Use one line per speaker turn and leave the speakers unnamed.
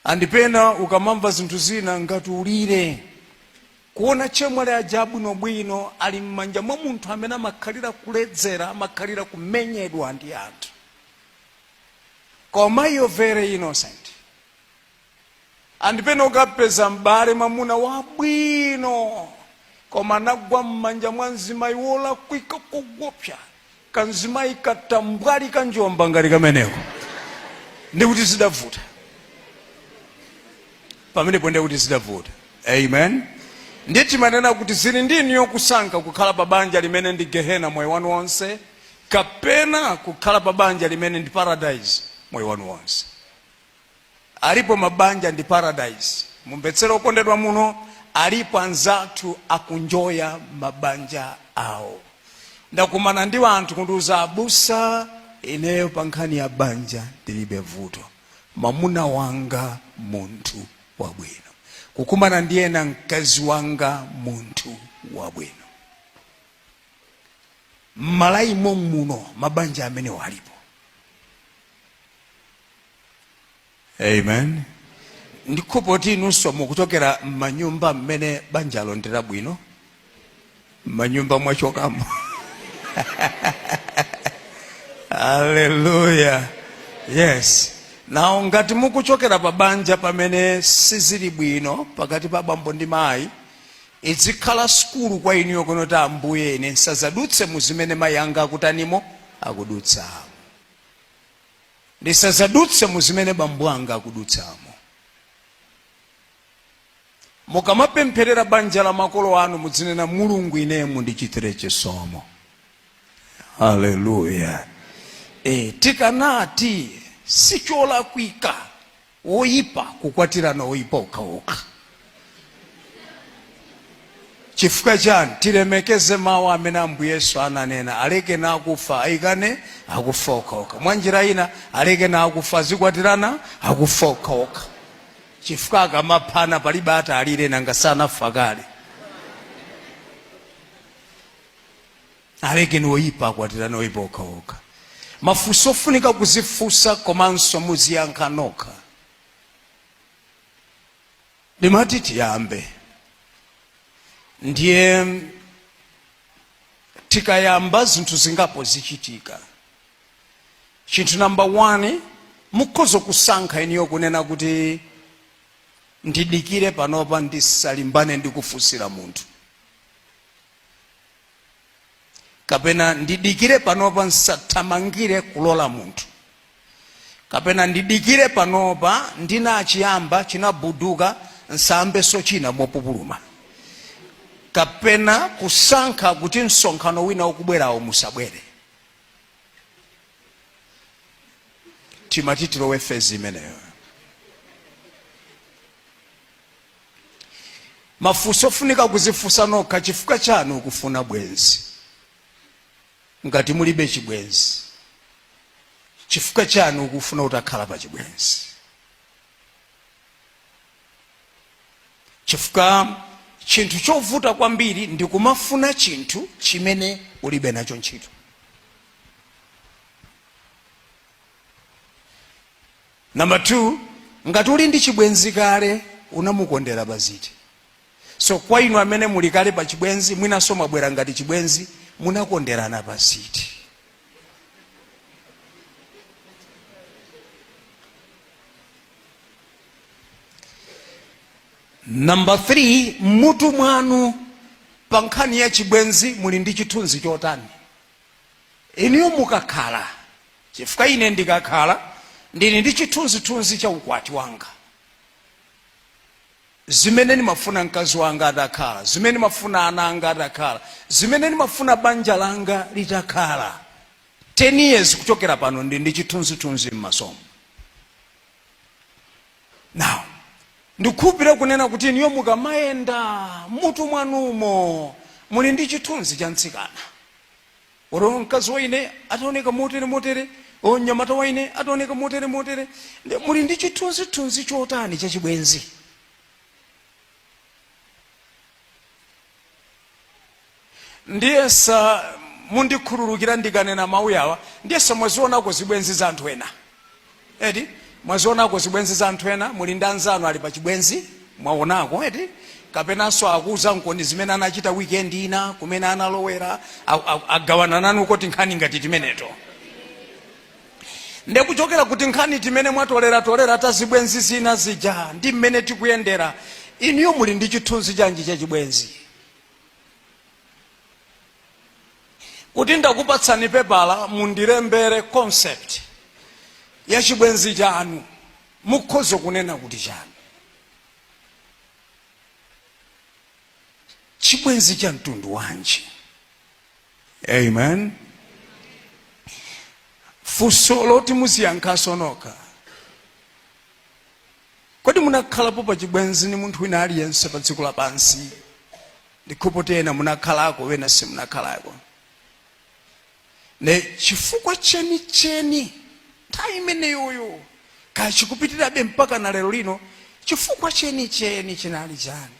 andipena ukamamva zinthu zina ngati ulire kuona chemwali ajabu nobwino ali m'manja mwa munthu amene amakhalira kuledzera, amakhalira kumenyedwa ndi anthu. Koma you're very innocent. Andipena ukapeza m'bale mwamuna wabwino koma anagwa m'manja mwa mzimayi wolakwika kugopsa, kanzimayi katambwali kanjomba ngati kameneko, ndikuti zidavuta. Pamenepo ndiye kuti zidavuta. Amen. Ndiye timanena kuti zili ndini yokusankha kukhala pa banja limene ndi Gehena moyo wanu wonse, kapena kukhala pa banja limene ndi paradise moyo wanu wonse. Alipo mabanja ndi paradise. Mumvetsere okondedwa muno, alipo anzathu akunjoya mabanja awo. Ndakumana ndi anthu kundiuza abusa, ineyo pa nkhani ya banja ndilibe vuto, mwamuna wanga munthu wabwino. Kukumana ndi ena mkazi wanga munthu wabwino. Malaimo muno mabanja amene walipo. Amen. Ndikupoti inunso mukuchokera m'manyumba mmene banja alondera bwino, m'manyumba mwachokamo. Hallelujah. Yes. Now ngati mukuchokera pa banja pamene sizili bwino pakati pa bambo ndi mayi, izikhala skulu kwa inu yokunoti ambuye ine nsazadutse muzimene mayi anga akutanimo akudutsamo, ndisazadutse muzimene bambo anga akudutsamo. Mukamapempherera banja la makolo anu mudzinena Mulungu ine mundichitire chisomo. Hallelujah. Tikanati sicholakwika oyipa kukwatirana oyipa okhaokha. Chifukwa chani? Tilemekeze mawu amene Ambuye Yesu ananena, aleke na akufa ayikane akufa okhaokha. Mwanjira ina aleke na akufa azikwatirana akufa okhaokha. Chifukwa akamaphana palibe atalire nanga sanafa kale. Aleke ni oyipa akwatirana oyipa okhaokha. Mafunso ofunika kuzifunsa komanso muziyankha nokha. Ndimati tiyambe. Ndiye tikayamba zinthu zingapo zichitika. Chinthu number 1, mukhoza kusankha iniyo kunena kuti ndidikire panopa ndisalimbane ndikufunsira munthu, kapena ndidikire panopa nsathamangire kulola munthu, kapena ndidikire panopa ndinachiyamba chinabuduka nsambe sochina mopupuluma, kapena kusankha kuti msonkhano wina ukubwerawo musabwere. Timati tilowe fezi imeneyo. Mafunso ofunika kuzifunsa nokha, chifukwa chanu ukufuna bwenzi ngati mulibe chibwenzi? Chifukwa chanu ukufuna utakhala pa chibwenzi? Chifukwa chinthu chovuta kwambiri ndi kumafuna chinthu chimene ulibe nacho ntchito. Number 2, ngati uli ndi chibwenzi kale unamukondera baziti. So kwa inu amene muli kale pa chibwenzi, mwinanso mwabwera ngati chibwenzi, munakonderana baziti. Number 3, mutu mwanu pa nkhani ya chibwenzi muli ndi chithunzi chotani. Iniyo mukakhala, chifukwa ine ndikakhala ndili ndi chithunzi cha ukwati wanga, zimene nimafuna mkazi wanga atakhala, zimene nimafuna ana anga atakhala, zimene nimafuna banja langa litakhala. 10 years kuchokera pano ndi chithunzi m'masomo. Now ndikupira kunena kuti niyo mukamayenda mutu mwanumo muli ndi chithunzi cha mtsikana. Oro mkazi waine ataoneka motere, onyamata waine ataoneka motere, muli ndi chithunzi chotani cha chibwenzi. Ndiye sa mundikhululukira ndikanena mawu yawa, ndiye sa mwaziona ko zibwenzi za anthu ena. Edi mwazionako zibwenzi za anthu ena, muli ndi anzanu ali pa chibwenzi mwaonako eti, kapenanso akuuza nkoni zimene anachita weekend ina kumene analowera agawana nanu kuti nkhani ngati timeneto. Ndekuchokera kuti nkhani timene mwatolera ta zibwenzi zina zija ndi mmene tikuyendera, inuyo muli ndi chithunzi chanji cha chibwenzi? Kuti ndakupatsani pepala mundirembere concept ya chibwenzi chanu, mukhoza kunena kuti chanu chibwenzi cha mtundu wanji? Amen. Funso loti muziyankhaso nokha. Kodi munakhalapo pa chibwenzi ni munthu wina aliyense pa dziko lapansi? Ndikhopo ena munakhalako, wena simunakhalako. Ne chifukwa chenicheni nthawi imeneyoyo kachikupitirabe mpaka na lero lino, chifukwa chenicheni chinali chani?